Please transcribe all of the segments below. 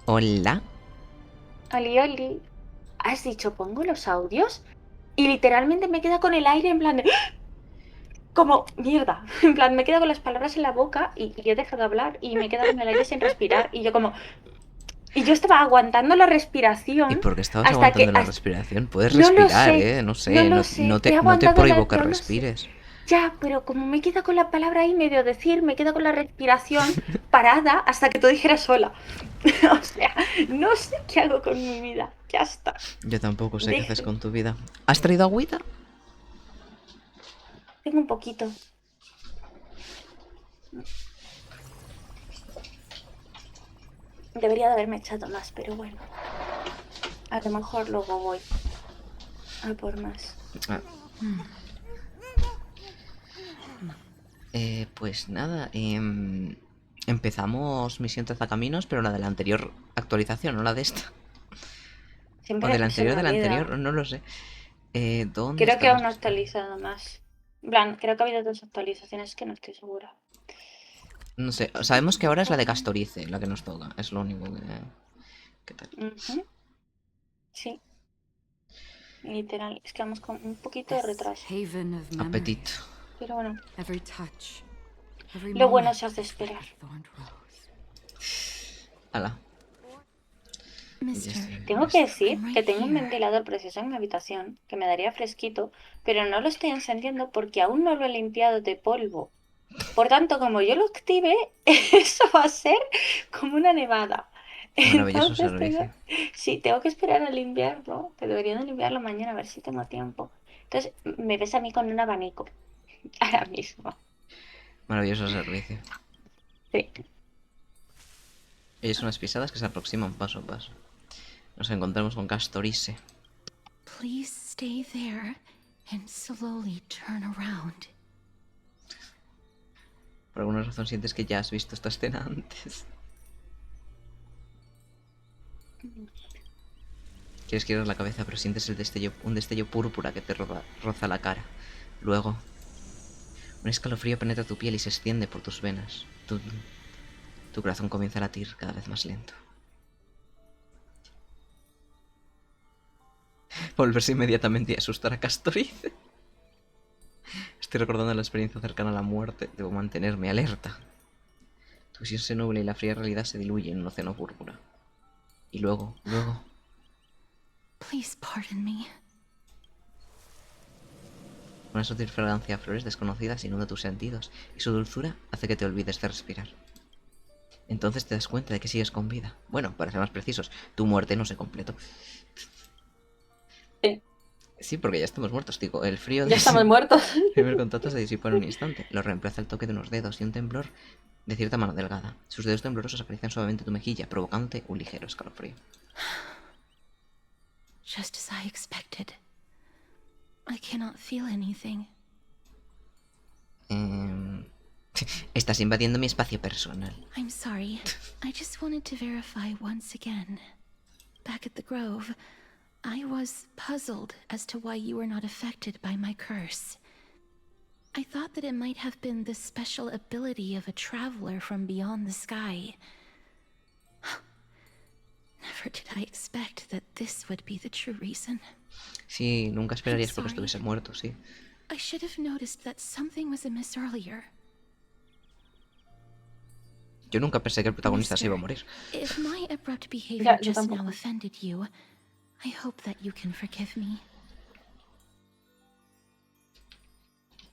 Hola. Oli, Oli, has dicho pongo los audios y literalmente me queda con el aire en plan de como mierda, en plan me queda con las palabras en la boca y he dejado de hablar y me he quedado con el aire sin respirar y yo como y yo estaba aguantando la ¿Y respiración por qué estabas hasta que aguantando la respiración? Puedes no lo respirar, sé, ¿eh? No no sé, lo no, sé, he no te aguantado prohíbo que no lo sé. respires. Ya, pero como me queda con la palabra ahí medio decir, me queda con la respiración parada hasta que tú dijeras sola. O sea, no sé qué hago con mi vida. Ya está. Yo tampoco sé qué haces Deje. con tu vida. ¿Has traído agüita? Tengo un poquito. Debería de haberme echado más, pero bueno. A lo mejor luego voy a por más. Ah, pues nada, empezamos misión Caminos, pero la de la anterior actualización, no la de esta. O de Siempre la se anterior, me de la anterior, olvida. no lo sé. ¿Dónde Creo que estamos? aún no he actualizado más. En plan, creo que ha habido dos actualizaciones que no estoy segura. No sé, sabemos que ahora es la de Castorice, la que nos toca. Es lo único que... ¿Qué tal? Ujú, sí, literal. Es que vamos con un poquito de This retraso. haven of Apetito. memories. Pero bueno, Every touch, every lo bueno moment se hace is like esperar. a thorned rose. Hala, ya Mister, estoy Tengo que listo. decir I'm que right tengo un here. ventilador precioso en mi habitación que me daría fresquito, pero no lo estoy encendiendo porque aún no lo he limpiado de polvo. Por tanto, como yo lo active, eso va a ser como una nevada. Maravilloso Entonces servicio. sí, tengo que esperar a limpiarlo, que debería de limpiarlo mañana a ver si tengo tiempo. Entonces, me ves a mí con un abanico ahora mismo. Maravilloso servicio. Sí. Y es unas pisadas que se aproximan paso a paso. Nos encontramos con Castorice. Please stay there and slowly turn around. Por alguna razón sientes que ya has visto esta escena antes. Quieres girar la cabeza, pero sientes un destello púrpura que te roza la cara. Luego, un escalofrío penetra tu piel y se extiende por tus venas. Tu corazón comienza a latir cada vez más lento. Volverse inmediatamente y asustar a Castorice. Estoy recordando la experiencia cercana a la muerte. Debo mantenerme alerta. Tu visión se nubla y la fría realidad se diluye en un océano púrpura. Y luego... Please pardon me. Una sutil fragancia a flores desconocidas inunda tus sentidos, y su dulzura hace que te olvides de respirar. Entonces te das cuenta de que sigues con vida. Bueno, para ser más precisos, tu muerte no se completó. Sí. Sí, porque ya estamos muertos, digo. El frío Ya de estamos ese muertos. primer contacto se disipó en un instante. Lo reemplaza el toque de unos dedos y un temblor de cierta mano delgada. Sus dedos temblorosos acarician suavemente tu mejilla, provocándote un ligero escalofrío. Just as I expected. I cannot feel anything. Estás invadiendo mi espacio personal. I'm sorry. I just wanted to verify once again. Back at the Grove, I was puzzled as to why you were not affected by my curse. I thought that it might have been the special ability of a traveler from beyond the sky. Never did I expect that this would be the true reason. Sí, nunca esperarías porque estuviese muerto, sí. I should have noticed that something was amiss earlier. Yo nunca pensé que el protagonista se iba a morir. If my abrupt behavior Ya, yo just now tampoco. offended you, I hope that you can forgive me.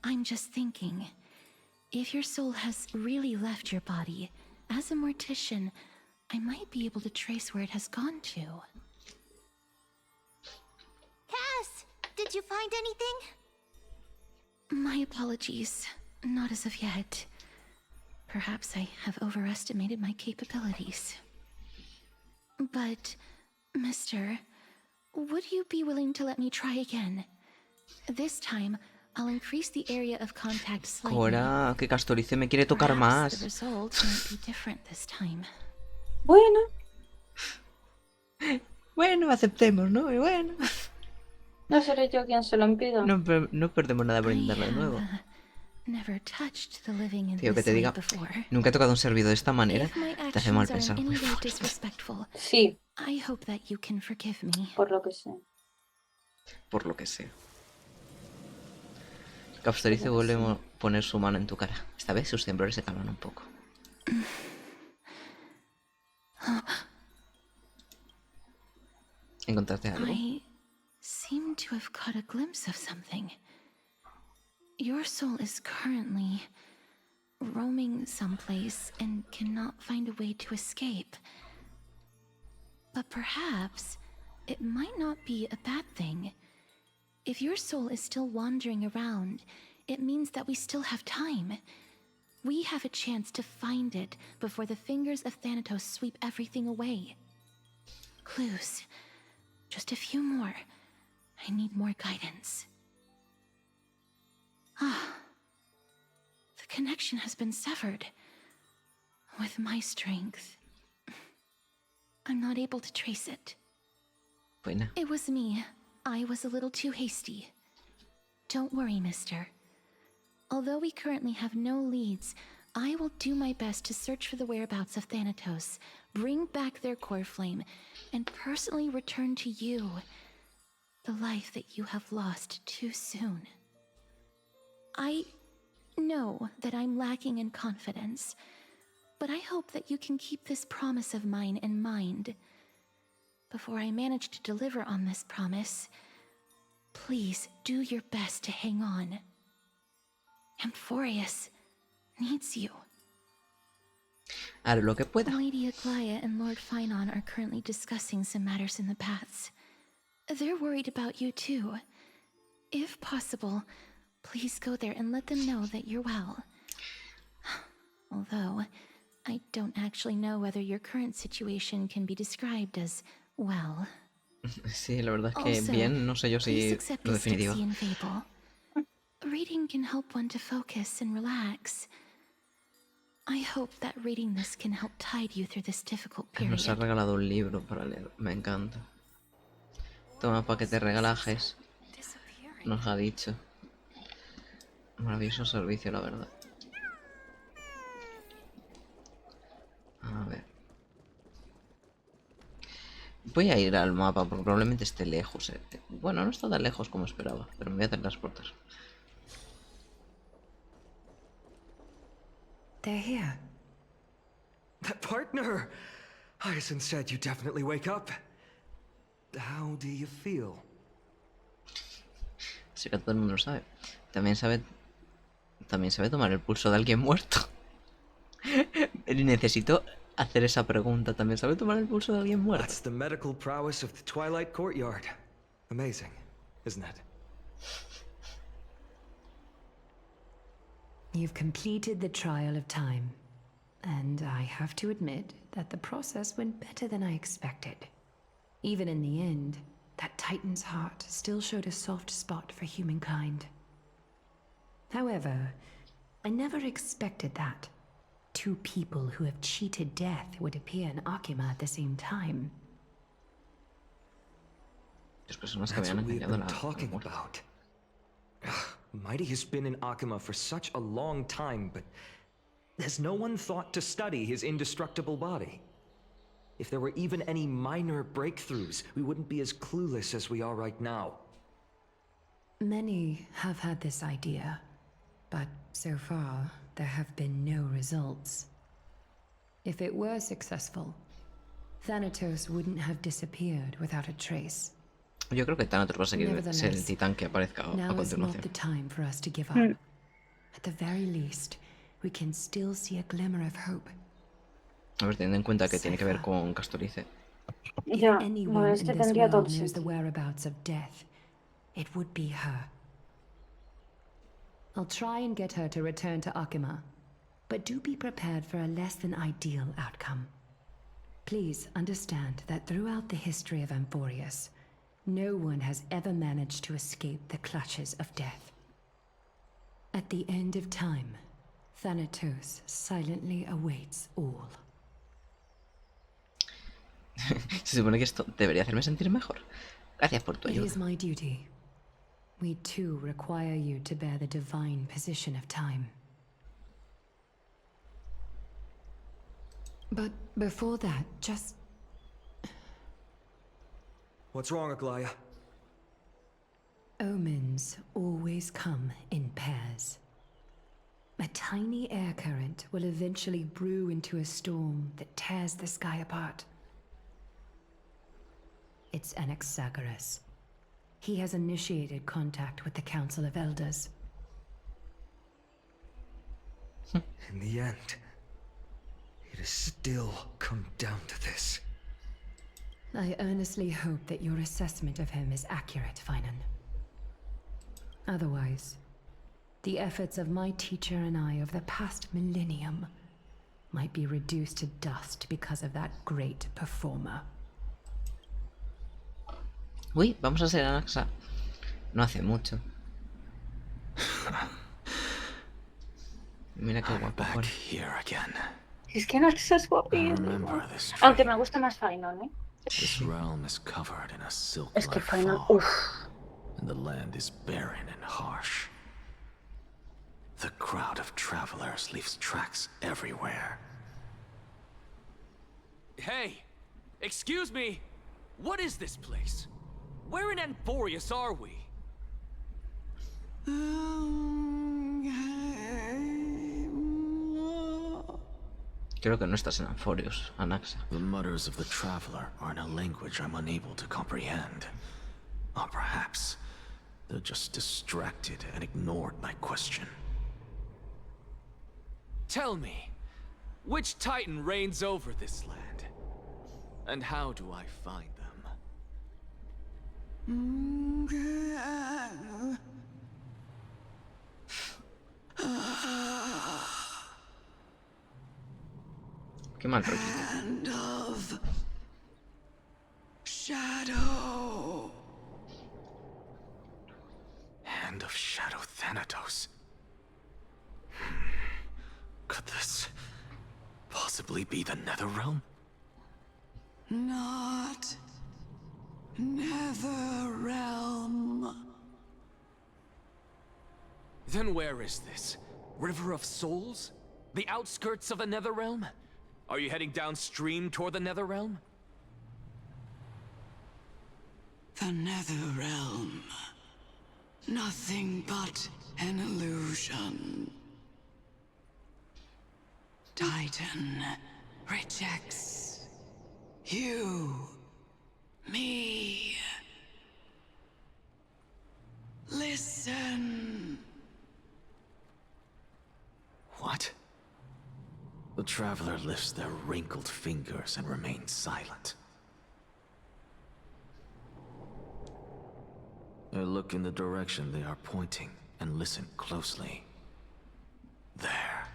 I'm just thinking, if your soul has really left your body, as a mortician, I might be able to trace where it has gone to. Cass, did you find anything? My apologies. Not as of yet. Perhaps I have overestimated my capabilities. But, Mister, would you be willing to let me try again? This time, I'll increase the area of contact slightly. Cora, que Castorice me quiere tocar Perhaps the más. result might be different this time. Bueno, Bueno, aceptemos, ¿no? Bueno. no seré yo quien se lo impida. No, no perdemos nada por I intentarlo de have nuevo. never touched the living in Tío, que this te way diga, before. nunca he tocado un servidor de esta manera, If my te hace mal actions are pensar in muy any way fuerte. disrespectful, Sí, I hope that you can forgive me. por lo que sé. Por lo que sea. Capstorice vuelve a poner su mano en tu cara. Esta vez sus temblores se calman un poco. ¿Encontraste algo? I seem to have caught a glimpse of something. Your soul is currently roaming someplace and cannot find a way to escape. But perhaps it might not be a bad thing. If your soul is still wandering around, it means that we still have time. We have a chance to find it before the fingers of Thanatos sweep everything away. Clues. Just a few more. I need more guidance. Ah. The connection has been severed. With my strength, I'm not able to trace it. Buena. It was me. I was a little too hasty. Don't worry, mister. Although we currently have no leads, I will do my best to search for the whereabouts of Thanatos, bring back their core flame, and personally return to you the life that you have lost too soon. I know that I'm lacking in confidence, but I hope that you can keep this promise of mine in mind. Before I manage to deliver on this promise, please do your best to hang on. Amphorius needs you. Haré lo que pueda. Lady Aglaia and Lord Finon are currently discussing some matters in the paths. They're worried about you too. If possible, please go there and let them know that you're well. Although, I don't actually know whether your current situation can be described as well. Sí, la verdad es que Also, bien, no sé yo please si accept lo this definitiva. Styxian fable. Reading can help one to focus and relax. I hope that reading this can help tide you through this difficult period. Nos ha regalado un libro para leer, me encanta. Toma para que te relajes, nos ha dicho. Maravilloso servicio, la verdad. A ver. Voy a ir al mapa porque probablemente esté lejos. Bueno, no está tan lejos como esperaba, pero me voy a teletransportar. They're here. Partner! Hyacinth said you definitely wake up. How do you feel? Así que todo el mundo lo sabe. También sabe tomar el pulso de alguien muerto. Necesito hacer esa pregunta. ¿También sabe tomar el pulso de alguien muerto? That's the medical prowess of the Twilight Courtyard. Amazing, isn't it? You've completed the trial of time. And I have to admit that the process went better than I expected. Even in the end, that Titan's heart still showed a soft spot for humankind. However, I never expected that. Two people who have cheated death would appear in Akima at the same time. Las personas que That's habían what we've engañado a been la talking muerte. about. Mighty has been in Akima for such a long time, but has no one thought to study his indestructible body? If there were even any minor breakthroughs, we wouldn't be as clueless as we are right now. Many have had this idea, but so far there have been no results. If it were successful, Thanatos wouldn't have disappeared without a trace. Yo creo que Thanatos va a seguir ser el Nevertheless, titán que aparezca a now is not continuación. the time for us to give up. At the very least, we can still see a glimmer of hope. A ver, teniendo en cuenta que tiene que ver con Castorice. If Ya, anyone no, in este this tendría todo world el knows the sentido. whereabouts of death, it would be her. I'll try and get her to return to Akima, but do be prepared for a less than ideal outcome. Please understand that throughout the history of Amphorius, no one has ever managed to escape the clutches of death. At the end of time, Thanatos silently awaits all. Se supone que esto debería hacerme sentir mejor. Gracias por tu It ayuda. is my duty. we too require you to bear the divine position of time. But before that, just... What's wrong, Aglaya? Omens always come in pairs. A tiny air current will eventually brew into a storm that tears the sky apart. It's Anaxagoras. He has initiated contact with the Council of Elders. In the end, it has still come down to this. I earnestly hope that your assessment of him is accurate, Finan. Otherwise, the efforts of my teacher and I over the past millennium might be reduced to dust because of that great performer. Uy, vamos a ser Anaxa. No hace mucho. Mira qué guapo. Back Pone. here again. Es que no es guapísimo. Remember this Aunque tree. me gusta más Final, ¿eh? This realm is covered in a silk Es que like Final, fog, uff. and the land is barren and harsh. The crowd of travelers leaves tracks everywhere. Hey! Excuse me! What is this place? Where in Anforius are we? Creo que no estás en Anforius, Anaxa. The mutters of the traveler are in a language I'm unable to comprehend. Or perhaps they're just distracted and ignored my question. Tell me, which Titan reigns over this land? And how do I find them? Qué mal rollito. Hand of Shadow. Hand of Shadow Thanatos. Could this possibly be the Netherrealm? Not Netherrealm. Then where is this? River of Souls? The outskirts of the Netherrealm? Are you heading downstream toward the Netherrealm? The Netherrealm. Nothing but an illusion. Titan rejects you, me. Listen. What? The traveler lifts their wrinkled fingers and remains silent. I look in the direction they are pointing and listen closely. There.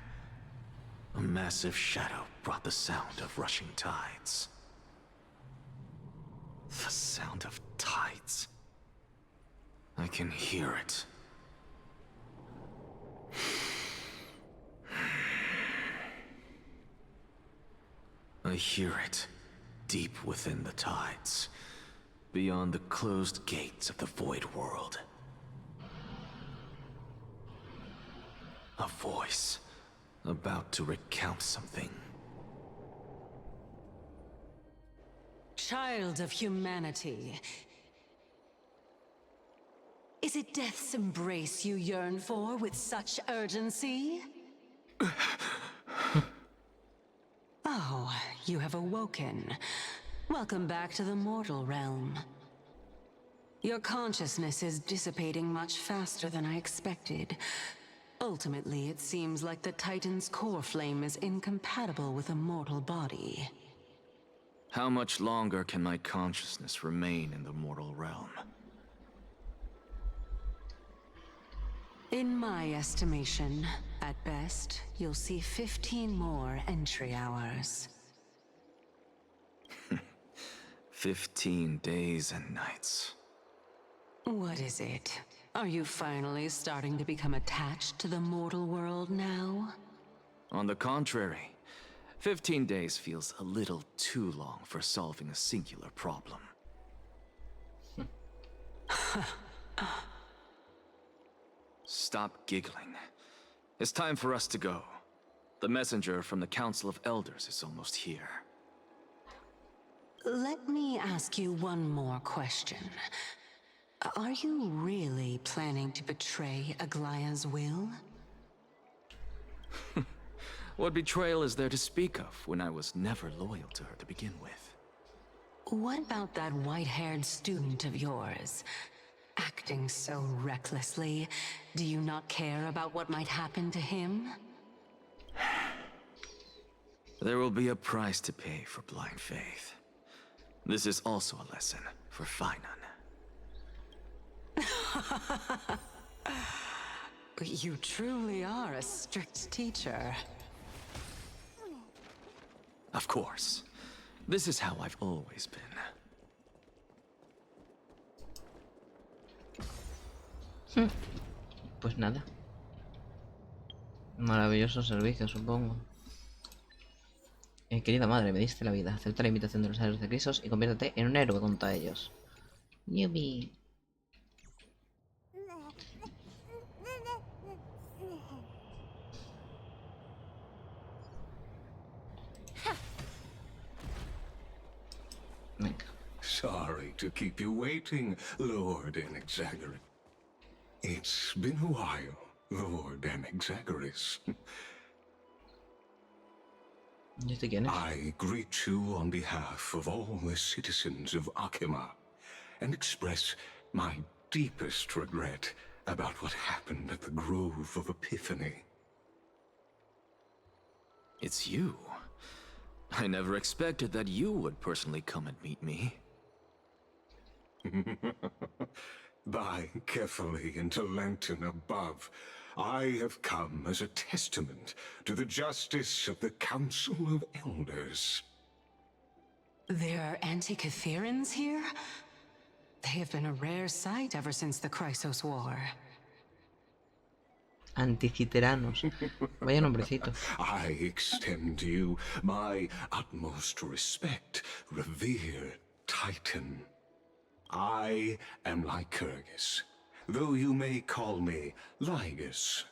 A massive shadow brought the sound of rushing tides. The sound of tides. I can hear it. I hear it, deep within the tides, beyond the closed gates of the Void World. A voice, about to recount something. Child of humanity. Is it death's embrace you yearn for with such urgency? Oh, you have awoken. Welcome back to the mortal realm. Your consciousness is dissipating much faster than I expected. Ultimately, it seems like the Titan's core flame is incompatible with a mortal body. How much longer can my consciousness remain in the mortal realm? In my estimation, at best, you'll see 15 more entry hours. 15 days and nights. What is it? Are you finally starting to become attached to the mortal world now? On the contrary, 15 days feels a little too long for solving a singular problem. Stop giggling. It's time for us to go. The messenger from the Council of Elders is almost here. Let me ask you one more question. Are you really planning to betray Aglaya's will? What betrayal is there to speak of when I was never loyal to her to begin with? What about that white-haired student of yours? Acting so recklessly, do you not care about what might happen to him? There will be a price to pay for blind faith. This is also a lesson for Finan. You truly are a strict teacher. Of course. This is how I've always been. Pues nada. Maravilloso servicio, supongo. Querida madre, me diste la vida. Acepta la invitación de los héroes de Crisos y conviértete en un héroe junto a ellos. Yubi. Venga. Sorry to keep you waiting, Lord Anaxagoras. It's been a while, Lord Anaxagoras. ¿Y este quién es? I greet you on behalf of all the citizens of Akima and express my deepest regret about what happened at the Grove of Epiphany. It's you. I never expected that you would personally come and meet me. By carefully into Lantern above, I have come as a testament to the justice of the Council of Elders. There are Antikytherans here? They have been a rare sight ever since the Chrysos War. Anticiteranos. Vaya nombrecito. I extend to you my utmost respect, revered Titan. I am Lycurgus, though you may call me Lygus,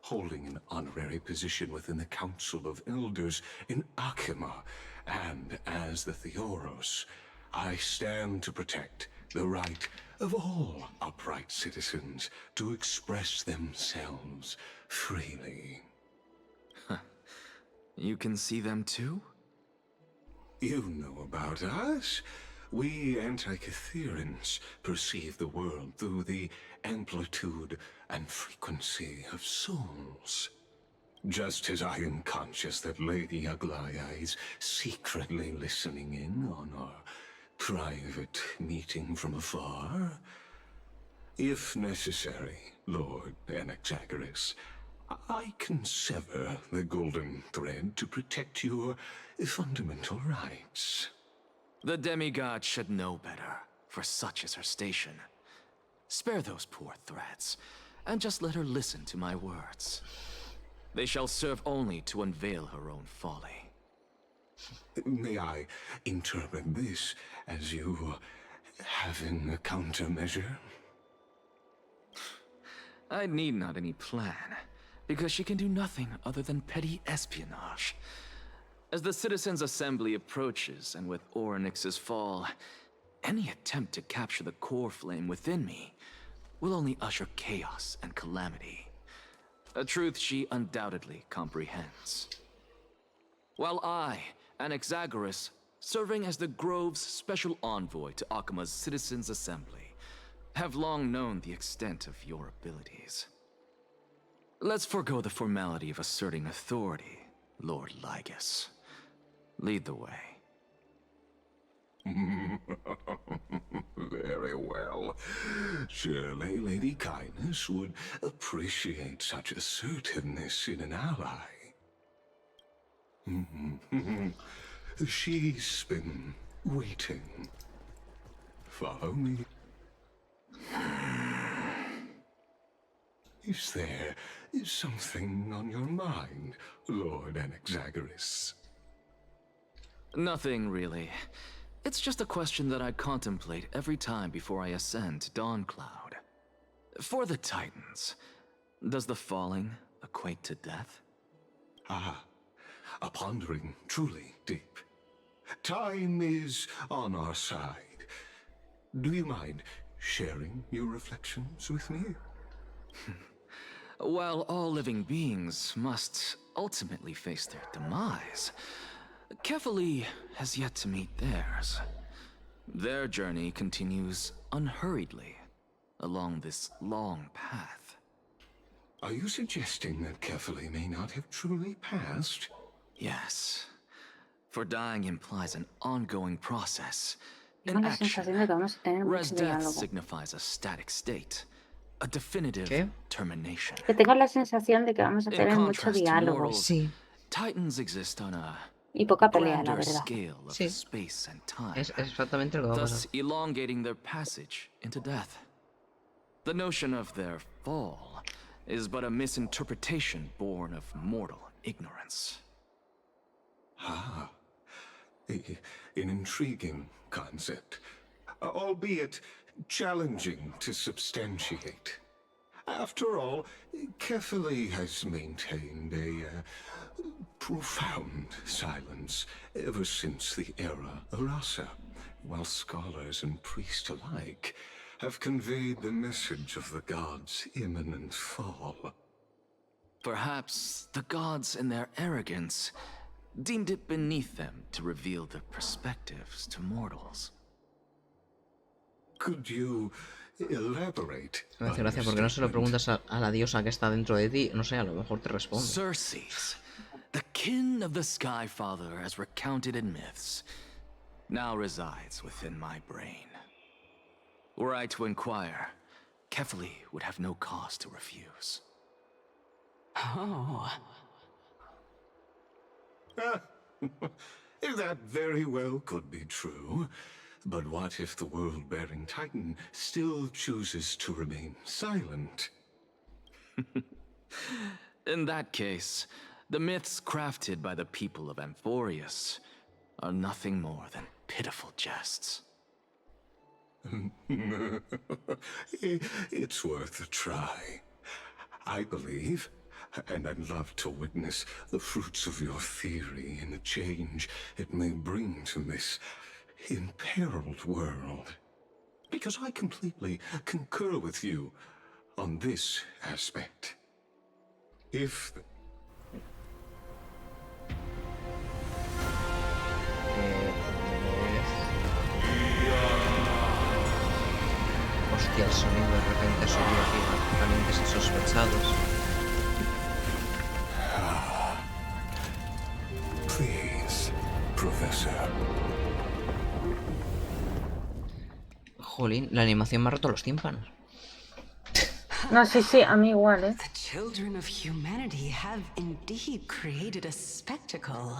holding an honorary position within the Council of Elders in Akima, and as the Theoros, I stand to protect the right of all upright citizens to express themselves freely. You can see them too? You know about us. We Antikytherans perceive the world through the amplitude and frequency of souls. Just as I am conscious that Lady Aglaya is secretly listening in on our private meeting from afar. If necessary, Lord Anaxagoras, I can sever the golden thread to protect your fundamental rights. The demigod should know better, for such is her station. Spare those poor threats, and just let her listen to my words. They shall serve only to unveil her own folly. May I interpret this as you having a countermeasure? I need not any plan, because she can do nothing other than petty espionage. As the Citizens' Assembly approaches, and with Orynyx's fall, any attempt to capture the core flame within me will only usher chaos and calamity. A truth she undoubtedly comprehends. While I, Anaxagoras, serving as the Grove's special envoy to Akima's Citizens' Assembly, have long known the extent of your abilities. Let's forego the formality of asserting authority, Lord Lygus. Lead the way. Very well. Surely Lady Kindness would appreciate such assertiveness in an ally. She's been waiting. Follow me. Is there something on your mind, Lord Anaxagoras? Nothing, really. It's just a question that I contemplate every time before I ascend to Dawncloud. For the Titans, Does the falling equate to death? Ah, a pondering truly deep. Time is on our side. Do you mind sharing your reflections with me? While all living beings must ultimately face their demise, Kefali has yet to meet theirs. Their journey continues unhurriedly along this long path. Are you suggesting that Kefali may not have truly passed? Yes. For dying implies an ongoing process, Tengo an la action, sensación de que vamos a tener whereas mucho death diálogo. signifies a static state, a definitive ¿Qué? termination. Que tengo la sensación de que vamos a In tener mucho contrast to diálogo. mortals, Sí. Titans exist on a Y poca pelea, la grander verdad. scale of Sí. space and time, Es exactamente lo que va a thus pasar. elongating their passage into death. The notion of their fall is but a misinterpretation born of mortal ignorance. Ah, an intriguing concept, albeit challenging to substantiate. After all, Kefali has maintained a profound silence ever since the era Arasa, while scholars and priests alike have conveyed the message of the gods' imminent fall. Perhaps the gods in their arrogance deemed it beneath them to reveal their perspectives to mortals. Could you elaborate? Me hace gracia porque no se lo preguntas a la diosa que está dentro de ti. No sé, a lo mejor te responde. Circes, the kin of the Sky Father as recounted in myths, now resides within my brain. Were I to inquire, Kefali would have no cause to refuse. Oh. That very well could be true. But what if the world-bearing Titan still chooses to remain silent? In that case, the myths crafted by the people of Amphorius are nothing more than pitiful jests. It's worth a try. I believe, and I'd love to witness the fruits of your theory and the change it may bring to this imperiled world. Because I completely concur with you on this aspect. If... Hostia, el sonido de repente subió aquí a calientes insospechados. Please, Professor. Jolín, la animación me ha roto los tímpanos. No, sí, sí, a mí igual, ¿eh? The children of humanity have indeed created a spectacle.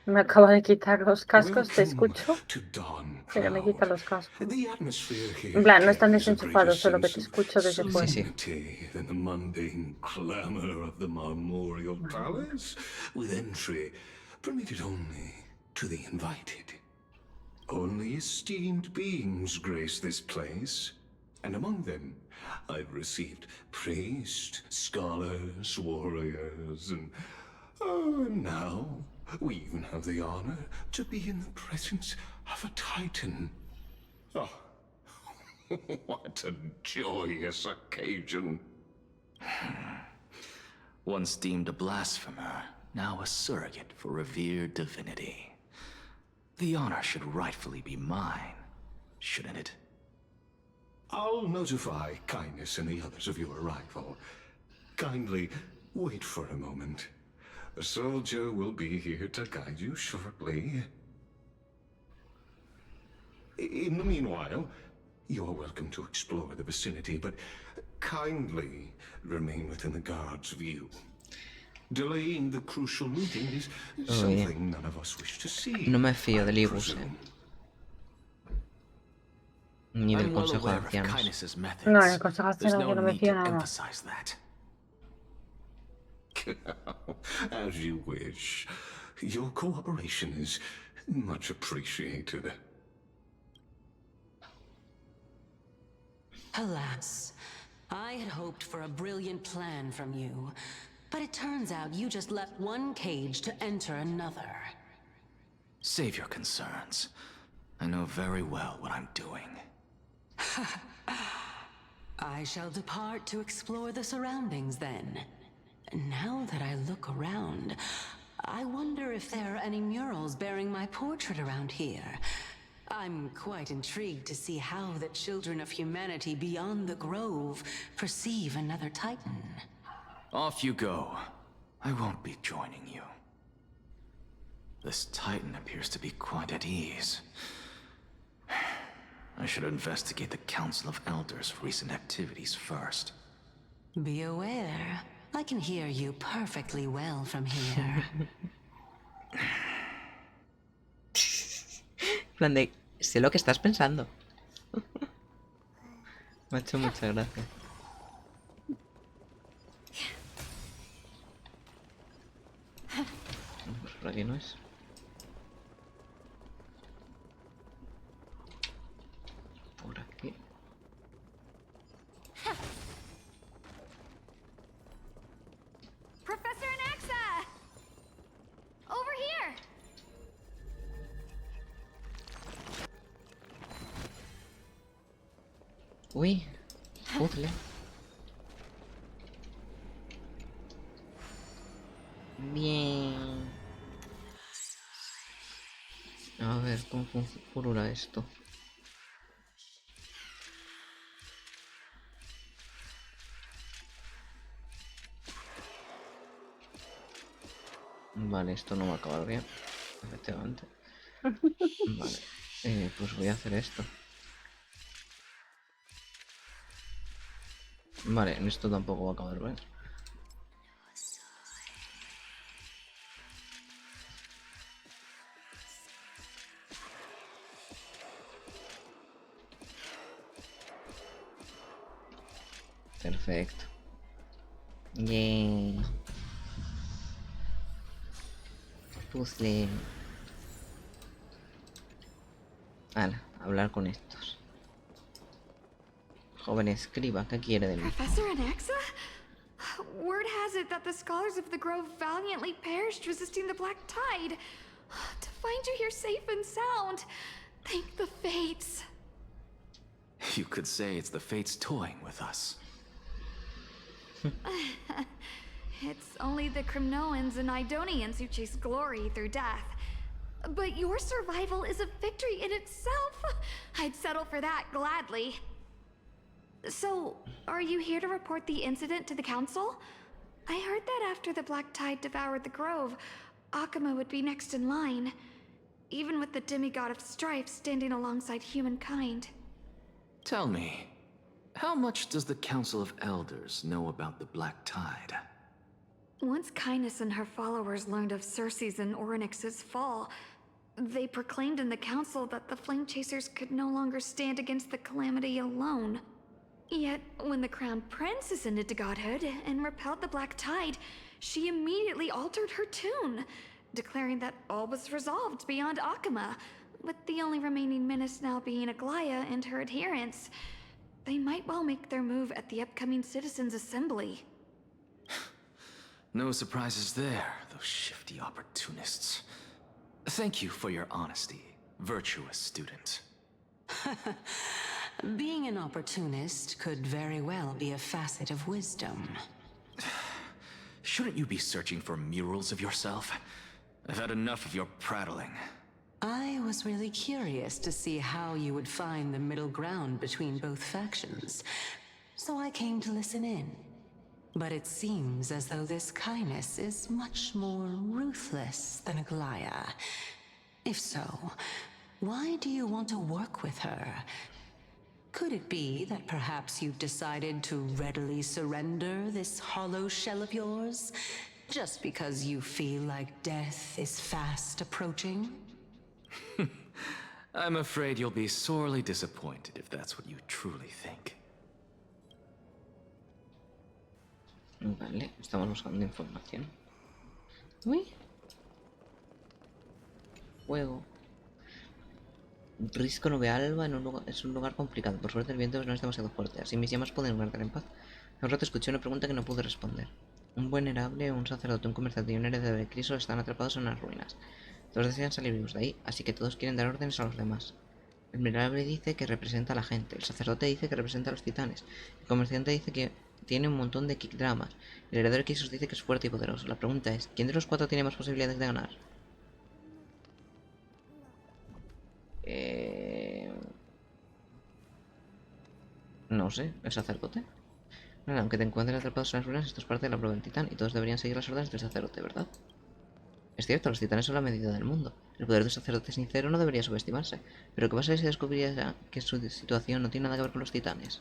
Me acabo de quitar los cascos, te escucho, To Dawn pero me quita Cloud. los cascos. The atmosphere here En plan, no están carries a greater desenchufados, solo que sense te of escucho desde fuera. Sí, sí. solemnity than the mundane clamor of the Marmorial Palace, with entry permitted only to the invited. Only esteemed beings grace this place, and among them I've received priests, scholars, warriors, and now we even have the honor to be in the presence of a Titan. Oh, what a joyous occasion. Once deemed a blasphemer, now a surrogate for revered divinity. The honor should rightfully be mine, shouldn't it? I'll notify Kindness and the others of your arrival. Kindly wait for a moment. A soldier will be here to guide you shortly. In the meanwhile, you are welcome to explore the vicinity, but kindly remain within the guard's view. Delaying the crucial meeting is something none of us wish to see. No me fío del Ibus, Ni del I'm well Consejo de aware of Ancianos. Kindness's methods. No, en el Consejo de There's Ancianos yo no no me need fío to nada. emphasize that. As you wish. Your cooperation is much appreciated. Alas, I had hoped for a brilliant plan from you, but it turns out you just left one cage to enter another. Save your concerns. I know very well what I'm doing. I shall depart to explore the surroundings then. Now that I look around, I wonder if there are any murals bearing my portrait around here. I'm quite intrigued to see how the children of humanity beyond the grove perceive another Titan. Off you go. I won't be joining you. This Titan appears to be quite at ease. I should investigate the Council of Elders' recent activities first. Be aware, I can hear you perfectly well from here. En plan de, sé lo que estás pensando. Me ha hecho mucha gracia. Pues por aquí no es. Por aquí. Professor Anaxa! Over here! Uy, puzzle. Bien. A ver, ¿cómo configura esto? Vale, esto no va a acabar bien, efectivamente. Vale, pues voy a hacer esto. Vale, esto tampoco va a acabar bien. Perfecto. Yeah. Puzzle. Hala, hablar con estos. Joven escriba, ¿qué quiere de mí? Professor Anaxa? Word has it that the scholars of the Grove valiantly perished resisting the Black Tide. To find you here safe and sound, thank the fates. You could say it's the fates toying with us. It's only the Crimnoans and Idonians who chase glory through death. But your survival is a victory in itself. I'd settle for that gladly. So, are you here to report the incident to the council? I heard that after the Black Tide devoured the grove, Akuma would be next in line, even with the demigod of strife standing alongside humankind. Tell me, how much does the Council of Elders know about the Black Tide? Once Kindness and her followers learned of Circe's and Orynyx's fall, they proclaimed in the council that the Flame Chasers could no longer stand against the calamity alone. Yet, when the Crown Prince ascended to godhood and repelled the Black Tide, she immediately altered her tune, declaring that all was resolved beyond Akuma, with the only remaining menace now being Aglaya and her adherents. They might well make their move at the upcoming Citizens' Assembly. No surprises there, those shifty opportunists. Thank you for your honesty, virtuous student. Being an opportunist could very well be a facet of wisdom. Shouldn't you be searching for murals of yourself? I've had enough of your prattling. I was really curious to see how you would find the middle ground between both factions, so I came to listen in. But it seems as though this Kindness is much more ruthless than Aglaya. If so, why do you want to work with her? Could it be that perhaps you've decided to readily surrender this hollow shell of yours, just because you feel like death is fast approaching? I'm afraid you'll be sorely disappointed if that's what you truly think. Vale, estamos buscando información. Uy. Juego. Risco nube alba es un lugar complicado. Por suerte el viento no es demasiado fuerte, así mis llamas pueden guardar en paz. Un rato escuché una pregunta que no pude responder. Un venerable, un sacerdote, un comerciante y un heredero de Cristo están atrapados en unas ruinas. Todos desean salir vivos de ahí, así que todos quieren dar órdenes a los demás. El venerable dice que representa a la gente, el sacerdote dice que representa a los titanes, el comerciante dice que tiene un montón de kickdramas, el heredero de Cristo dice que es fuerte y poderoso. La pregunta es, ¿quién de los cuatro tiene más posibilidades de ganar? No sé, ¿el sacerdote? Bueno, aunque te encuentres atrapados en las ruinas, esto es parte de la prueba del titán, y todos deberían seguir las órdenes del sacerdote, ¿verdad? Es cierto, los titanes son la medida del mundo. El poder del sacerdote sincero no debería subestimarse. Pero ¿qué pasa si descubriera que su situación no tiene nada que ver con los titanes?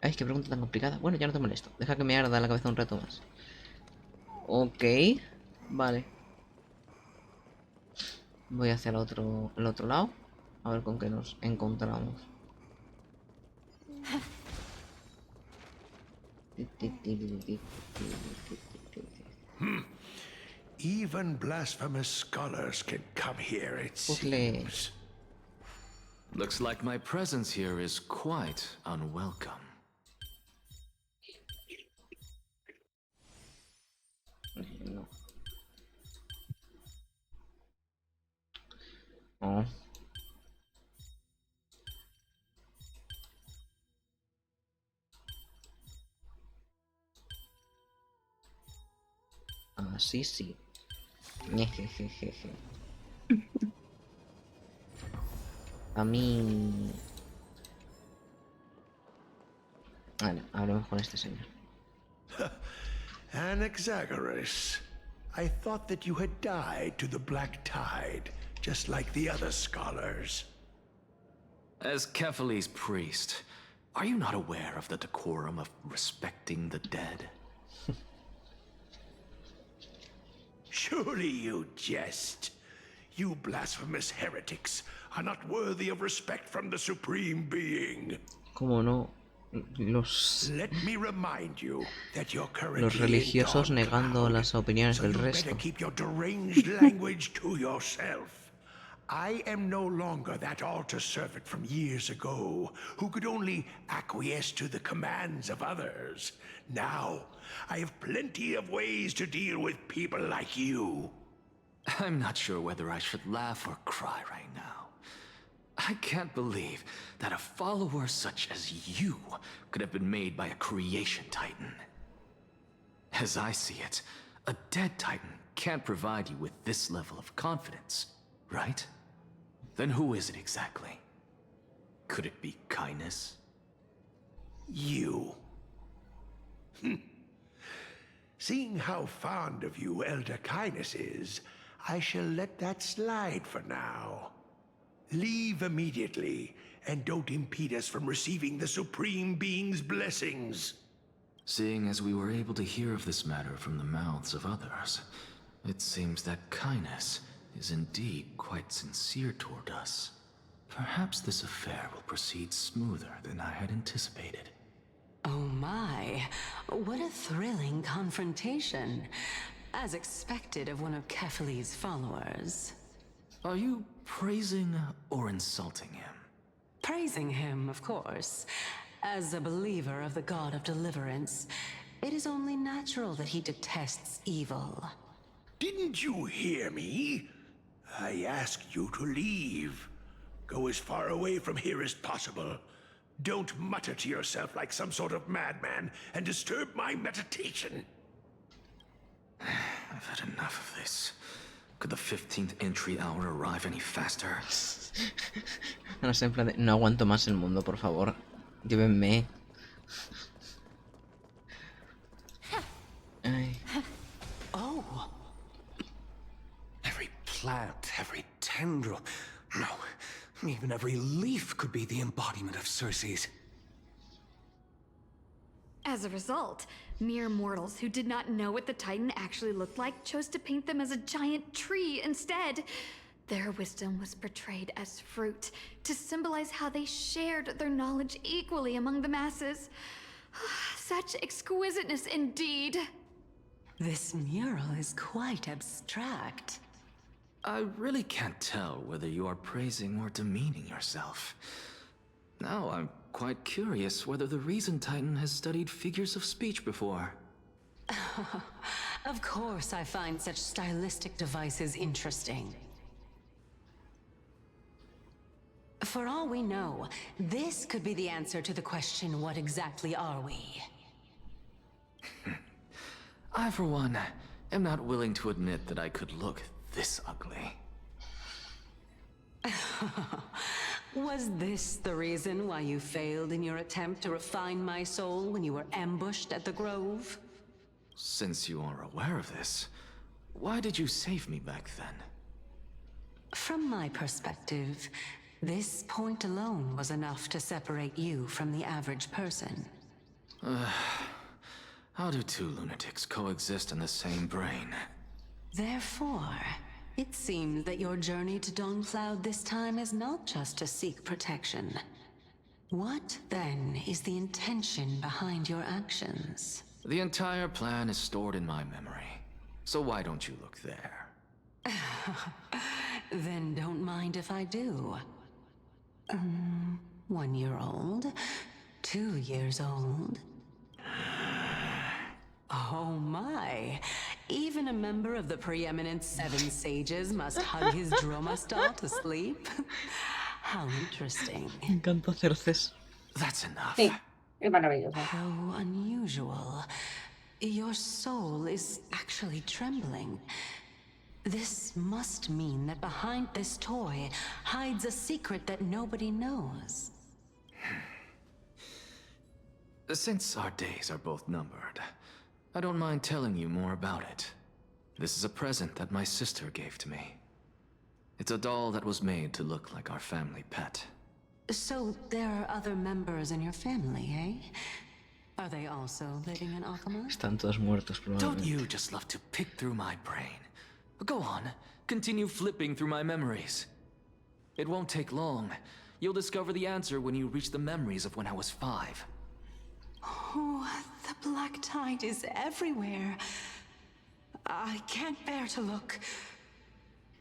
Ay, qué pregunta tan complicada. Bueno, ya no te molesto. Deja que me arda la cabeza un rato más. Ok. Vale. Voy hacia el otro lado. A ver con qué nos encontramos. Even blasphemous scholars can come here, it seems. Looks like my presence here is quite unwelcome. No. Oh. Así sí. Jejejeje. A mí... Vale, hablemos con este señor. Anaxagoras, I thought that you had died to the Black Tide, just like the other scholars. As Kephales's priest, are you not aware of the decorum of respecting the dead? Surely you jest. You blasphemous heretics are not worthy of respect from the Supreme Being. ¿Cómo no? Los religiosos negando las opiniones del resto. I am no longer that altar servant from years ago who could only acquiesce to the commands of others. Now, I have plenty of ways to deal with people like you. I'm not sure whether I should laugh or cry right now. I can't believe that a follower such as you could have been made by a creation titan. As I see it, a dead titan can't provide you with this level of confidence, right? Then who is it exactly? Could it be kindness? You. Seeing how fond of you Elder Kindness is, I shall let that slide for now. Leave immediately, and don't impede us from receiving the Supreme Being's blessings. Seeing as we were able to hear of this matter from the mouths of others, it seems that kindness is indeed quite sincere toward us. Perhaps this affair will proceed smoother than I had anticipated. Oh my, what a thrilling confrontation. As expected of one of Kephales's followers. Are you praising or insulting him? Praising him, of course. As a believer of the God of Deliverance, it is only natural that he detests evil. Didn't you hear me? I asked you to leave. Go as far away from here as possible. Don't mutter to yourself like some sort of madman and disturb my meditation. I've had enough of this. Could the 15th entry hour arrive any faster? No sé, en plan de, no aguanto más el mundo, por favor. Llévenme. Ay. Oh. Every plant, every tendril, no, even every leaf could be the embodiment of Circe's. As a result, mere mortals who did not know what the Titan actually looked like chose to paint them as a giant tree instead. Their wisdom was portrayed as fruit, to symbolize how they shared their knowledge equally among the masses. Such exquisiteness indeed. This mural is quite abstract. I really can't tell whether you are praising or demeaning yourself. Now I'm quite curious whether the Reason Titan has studied figures of speech before. Of course I find such stylistic devices interesting. For all we know, this could be the answer to the question, what exactly are we? I, for one, am not willing to admit that I could look this ugly. Was this the reason why you failed in your attempt to refine my soul when you were ambushed at the Grove? Since you are aware of this, why did you save me back then? From my perspective, this point alone was enough to separate you from the average person. How do two lunatics coexist in the same brain? Therefore, it seems that your journey to Dawn-Cloud this time is not just to seek protection. What, then, is the intention behind your actions? The entire plan is stored in my memory, so why don't you look there? Then don't mind if I do. 1 year old? 2 years old? Oh my! Even a member of the preeminent 7 sages must hug his Dromastal to sleep? How interesting. Me encanta Cerces. That's enough. Sí, es maravilloso. How unusual. Your soul is actually trembling. This must mean that behind this toy hides a secret that nobody knows. Since our days are both numbered, I don't mind telling you more about it. This is a present that my sister gave to me. It's a doll that was made to look like our family pet. So there are other members in your family, eh? Are they also living in Akama? Están todos muertos, Don't probablemente. you just love to pick through my brain? Go on, continue flipping through my memories. It won't take long. You'll discover the answer when you reach the memories of when I was 5. Oh, the black tide is everywhere. I can't bear to look.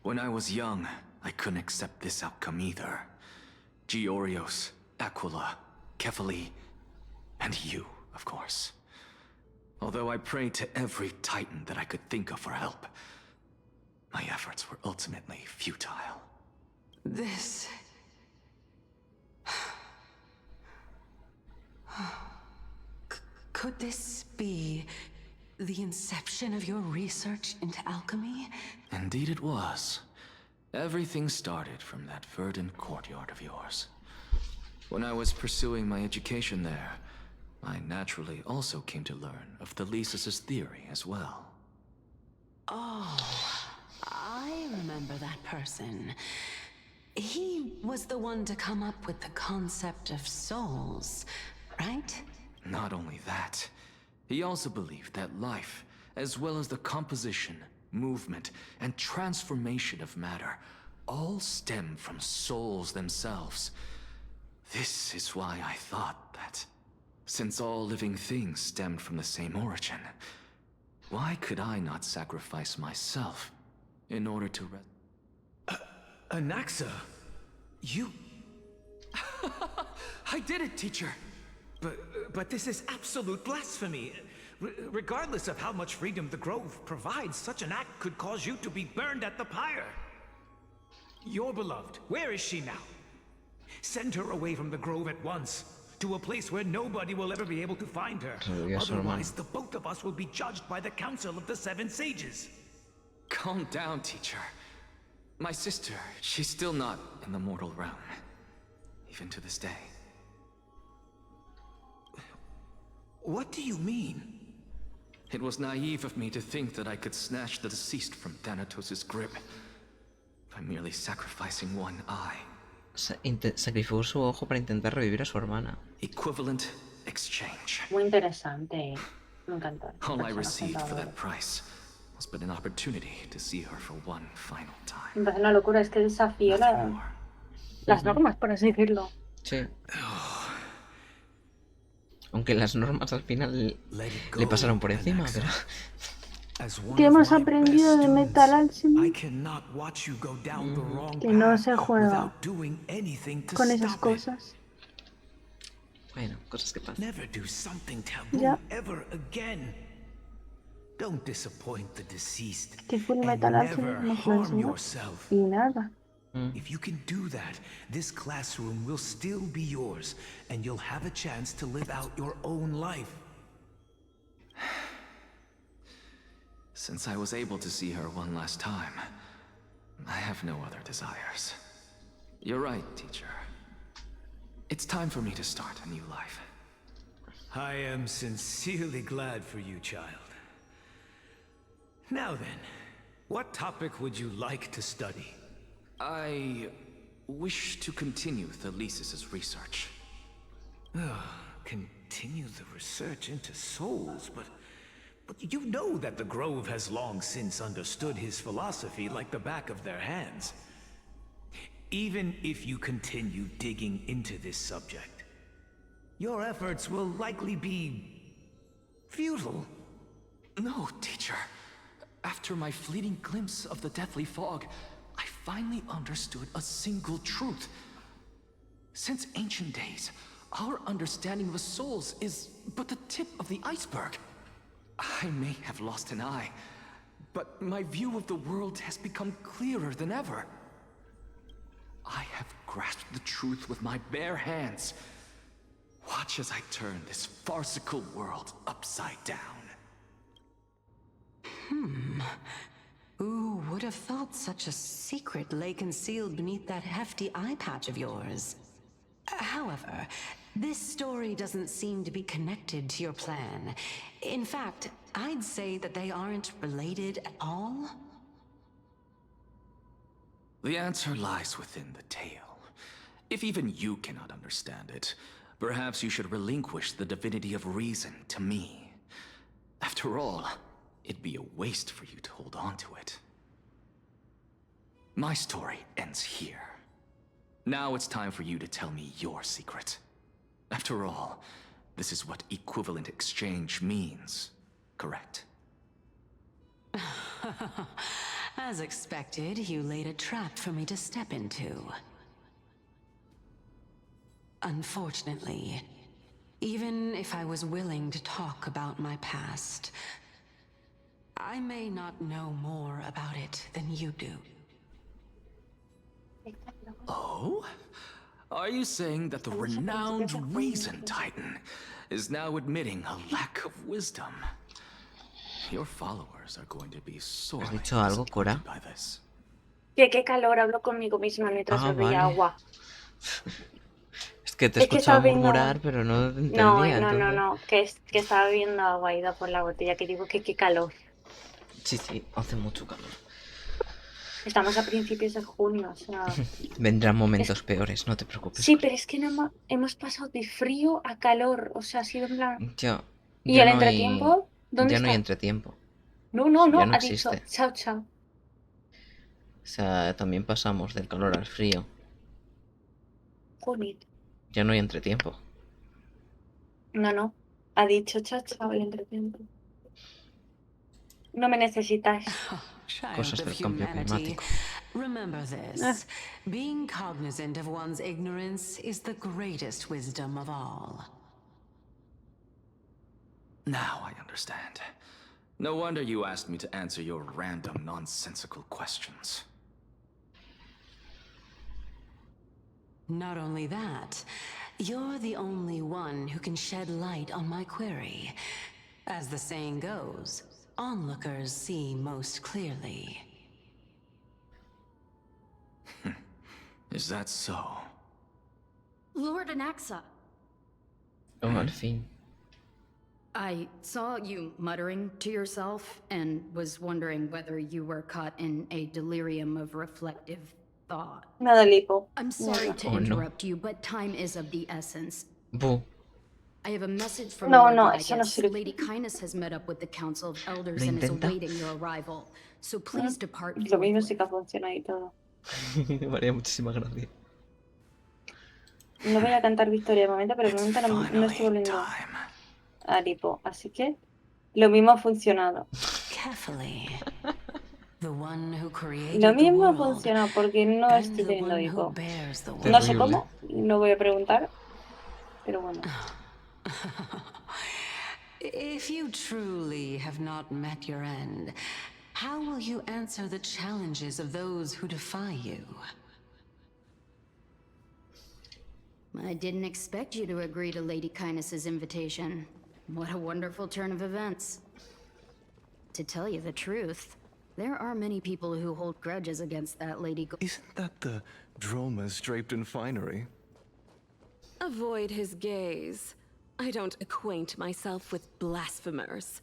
When I was young, I couldn't accept this outcome either. Georios, Aquila, Kefali, and you, of course. Although I prayed to every titan that I could think of for help, my efforts were ultimately futile. This... Could this be the inception of your research into alchemy? Indeed it was. Everything started from that verdant courtyard of yours. When I was pursuing my education there, I naturally also came to learn of the Thesis' theory as well. Oh, I remember that person. He was the one to come up with the concept of souls, right? Not only that, he also believed that life, as well as the composition, movement, and transformation of matter, all stem from souls themselves. This is why I thought that, since all living things stemmed from the same origin, why could I not sacrifice myself in order to Anaxa, you... I did it, teacher! But this is absolute blasphemy. Regardless of how much freedom the Grove provides, such an act could cause you to be burned at the pyre. Your beloved, where is she now? Send her away from the Grove at once, to a place where nobody will ever be able to find her. Otherwise, the both of us will be judged by the Council of the 7 Sages. Calm down, teacher. My sister, she's still not in the mortal realm. Even to this day. What do you mean? It was naive of me to think that I could snatch the deceased from Thanatos' grip by merely sacrificing one eye. Sacrificó su ojo para intentar revivir a su hermana. Equivalent exchange. Muy interesante. Me encanta. All I received for that price was but an opportunity to see her for one final time. Me parece una locura, es que desafío las normas, por así decirlo. Sí. Aunque las normas al final le pasaron por encima, pero... As one ¿Qué of hemos my aprendido best de Metal students, I Alchemy? cannot watch you go down the wrong Que no path se juega without doing anything to con esas stop it. cosas. Bueno, cosas que pasan. Never do something taboo Ya. ever again. Don't disappoint the deceased Que Full and Metal Alchemy never nos lo harm enseñó. yourself. Y nada. If you can do that, this classroom will still be yours, and you'll have a chance to live out your own life. Since I was able to see her one last time, I have no other desires. You're right, teacher. It's time for me to start a new life. I am sincerely glad for you, child. Now then, what topic would you like to study? I wish to continue Thalesis' research. Continue the research into souls, but you know that the Grove has long since understood his philosophy like the back of their hands. Even if you continue digging into this subject, your efforts will likely be futile. No, teacher. After my fleeting glimpse of the deathly fog, I finally understood a single truth. Since ancient days, our understanding of the souls is but the tip of the iceberg. I may have lost an eye, but my view of the world has become clearer than ever. I have grasped the truth with my bare hands. Watch as I turn this farcical world upside down. Who would have thought such a secret lay concealed beneath that hefty eye patch of yours? However, this story doesn't seem to be connected to your plan. In fact, I'd say that they aren't related at all. The answer lies within the tale. If even you cannot understand it, perhaps you should relinquish the divinity of reason to me. After all, it'd be a waste for you to hold on to it. My story ends here. Now it's time for you to tell me your secret. After all, this is what equivalent exchange means, correct? As expected, you laid a trap for me to step into. Unfortunately, even if I was willing to talk about my past, I may not know more about it than you do. Oh? Are you saying that the renowned Reason Titan is now admitting a lack of wisdom? Your followers are going to be sorely ¿Has dicho algo, Cora? disappointed by this. Que qué calor, hablo conmigo misma mientras bebía vale. agua. Es que te Es que escuchaba estaba bebiendo murmurar, agua. pero no te No, entendía, entonces... no, que estaba bebiendo agua ida por la botella, que digo que qué calor. Sí, hace mucho calor. Estamos a principios de junio, o sea... Vendrán momentos peores, no te preocupes. Sí, pero es que no hemos pasado de frío a calor, o sea, ha sido en plan... ¿Y Ya el no entretiempo? ¿Dónde ya está? no hay entretiempo. No, Ya no ha existe. dicho chao, chao. O sea, también pasamos del calor al frío. Joder. Ya no hay entretiempo. No, ha dicho chao, chao el entretiempo. No me necesitáis. Cosas del cambio climático. Remember this. Being cognizant of one's ignorance is the greatest wisdom of all. Now I understand. No wonder you asked me to answer your random, nonsensical questions. Not only that, you're the only one who can shed light on my query. As the saying goes, onlookers see most clearly. Is that so? Lord Anaxa, Oh, al fin. I saw you muttering to yourself and was wondering whether you were caught in a delirium of reflective thought. Nada lipo. I'm sorry to Oh, no. interrupt you, but time is of the essence. Bu. I have a message from No, Lord no, eso no Gygas. sirve. Lady Kindness has met up with the Council of Elders Lo and is intenta. awaiting your arrival. So please depart Lo mismo forthwith. sí que funciona y todo. Me haría muchísima gracia. No voy a cantar victoria de momento, pero de momento no estoy Finally volviendo time. a lipo. Así que lo mismo ha funcionado. carefully. The one who created Lo the mismo world funciona porque no and estoy the teniendo one who hipo. bears the No sé Terrible. cómo, no voy a preguntar, pero bueno. If you truly have not met your end, how will you answer the challenges of those who defy you? I didn't expect you to agree to Lady Kindness's invitation. What a wonderful turn of events. To tell you the truth, there are many people who hold grudges against that Lady Isn't that the dromas draped in finery? Avoid his gaze. I don't acquaint myself with blasphemers.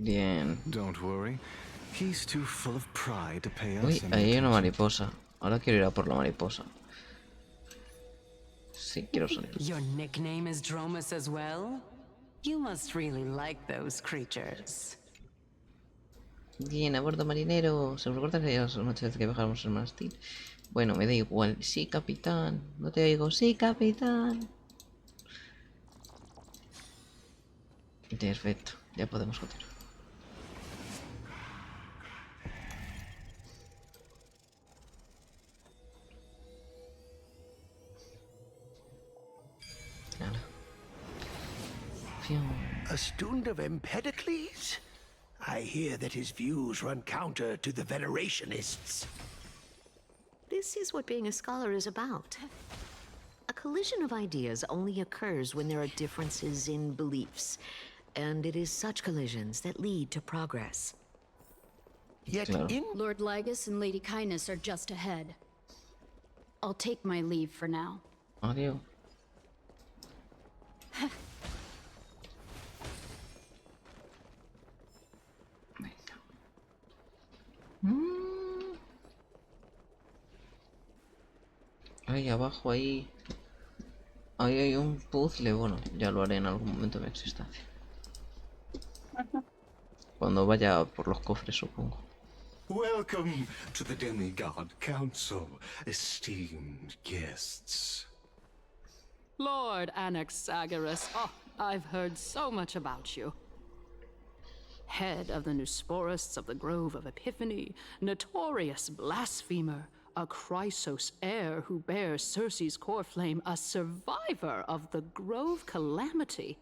Bien. Don't worry. He's too full of pride to pay Uy, us any ahí hay una attention. mariposa. Ahora quiero ir a por la mariposa. Sí, quiero salir. Your nickname is Dromus as well? You must really like those creatures. Bien, a bordo marinero. ¿Se os recuerda que las noches que bajamos el mástil? Bueno, me da igual. Sí, capitán. No te oigo. Sí, capitán. Perfecto. Ya podemos continuar. Hala. Fium. A student of Empedocles? I hear that his views run counter to the Venerationists. This is what being a scholar is about. A collision of ideas only occurs when there are differences in beliefs, and it is such collisions that lead to progress. Yet Lord Lygus and Lady Kindness are just ahead. I'll take my leave for now. Adiós. Ahí abajo, ahí. Ahí hay un puzzle. Bueno, ya lo haré en algún momento de mi existencia. Cuando vaya por los cofres, supongo. Welcome to the Demigod Council, esteemed guests. Lord Anaxagoras, oh, I've heard so much about you. Head of the Nusporists of the Grove of Epiphany, notorious blasphemer, a Chrysos heir who bears Circe's core flame, a survivor of the Grove calamity.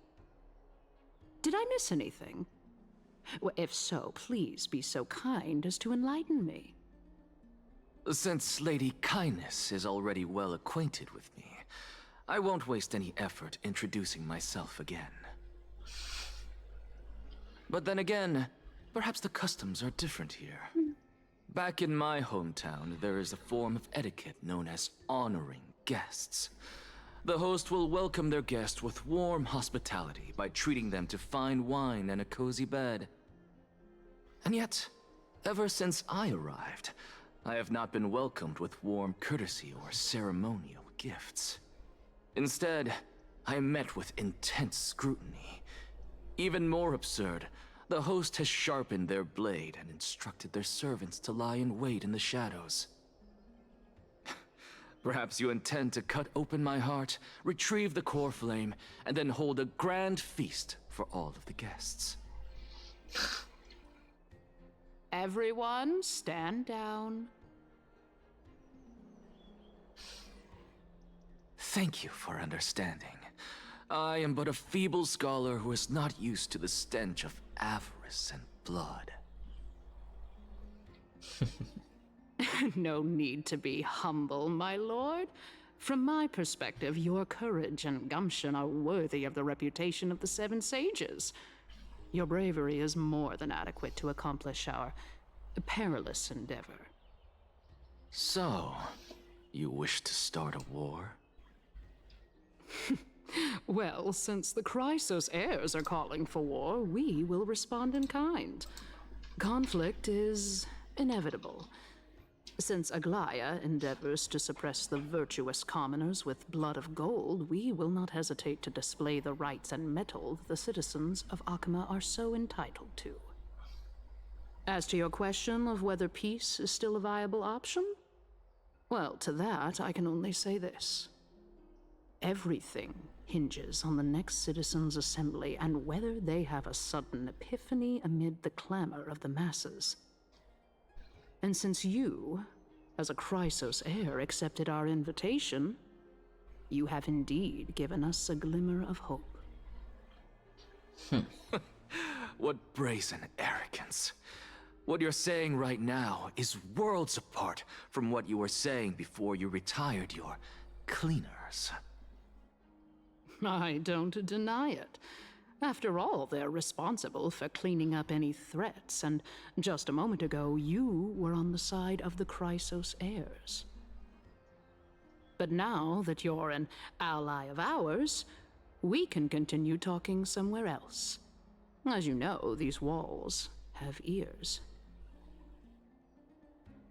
Did I miss anything? Well, if so, please be so kind as to enlighten me. Since Lady Kindness is already well acquainted with me, I won't waste any effort introducing myself again. But then again, perhaps the customs are different here. Back in my hometown, there is a form of etiquette known as honoring guests. The host will welcome their guest with warm hospitality by treating them to fine wine and a cozy bed. And yet, ever since I arrived, I have not been welcomed with warm courtesy or ceremonial gifts. Instead, I am met with intense scrutiny. Even more absurd, the host has sharpened their blade and instructed their servants to lie in wait in the shadows. Perhaps you intend to cut open my heart, retrieve the core flame, and then hold a grand feast for all of the guests. Everyone, stand down. Thank you for understanding. I am but a feeble scholar who is not used to the stench of avarice and blood. No need to be humble, my lord. From my perspective, your courage and gumption are worthy of the reputation of the Seven Sages. Your bravery is more than adequate to accomplish our perilous endeavor. So, you wish to start a war? Well, since the Chrysos heirs are calling for war, we will respond in kind. Conflict is inevitable. Since Aglaya endeavors to suppress the virtuous commoners with blood of gold, we will not hesitate to display the rights and mettle the citizens of Akima are so entitled to. As to your question of whether peace is still a viable option, well, to that I can only say this. Everything hinges on the next citizens' assembly and whether they have a sudden epiphany amid the clamor of the masses. And since you, as a Chrysos heir, accepted our invitation, you have indeed given us a glimmer of hope. What brazen arrogance. What you're saying right now is worlds apart from what you were saying before you retired your cleaners. I don't deny it. After all, they're responsible for cleaning up any threats, and just a moment ago, you were on the side of the Chrysos heirs. But now that you're an ally of ours, we can continue talking somewhere else. As you know, these walls have ears.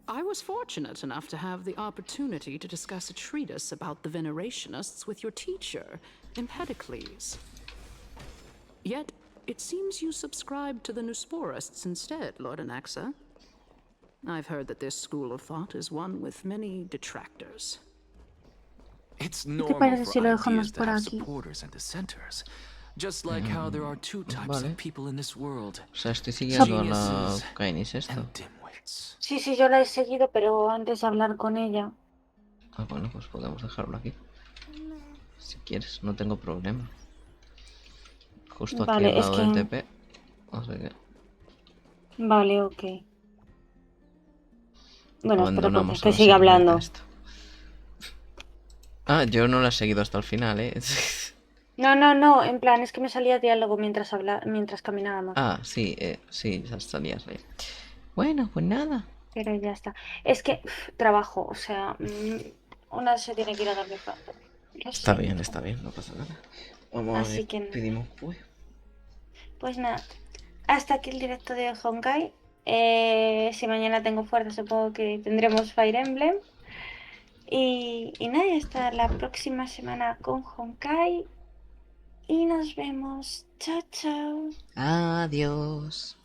I was fortunate enough to have the opportunity to discuss a treatise about the Venerationists with your teacher, Empedocles. Yet, it seems you subscribe to the Nusporists instead, Lord Anaxa. I've heard that this school of thought is one with many detractors. It's ¿Qué te normal parece for si lo ideas dejamos to por have aquí? supporters and dissenters. Just like how there are two types vale. of people in this world. O sea, estoy siguiendo a la Geniuses Kainis esto. and dimwits. Sí, yo la he seguido, pero antes de hablar con ella. Ah, bueno, pues podemos dejarlo aquí. Si quieres, no tengo problema. Justo aquí Vale, al lado es del que... TP. O sea que Vale, ok. Bueno, espero abandonamos que a la siga señorita hablando. esta. Ah, yo no la he seguido hasta el final, ¿eh? No, en plan, es que me salía diálogo mientras caminábamos. Ah, sí, sí, ya salías ahí. Bueno, pues nada. Pero ya está. Es que trabajo, o sea, una se tiene que ir a dormir pronto. Lo Está siento. bien, no pasa nada. Vamos a Así ver, que pedimos pues. Pues nada, hasta aquí el directo de Honkai. Si mañana tengo fuerza, supongo que tendremos Fire Emblem. Y nada, hasta la próxima semana con Honkai. Y nos vemos. Chao, chao. Adiós.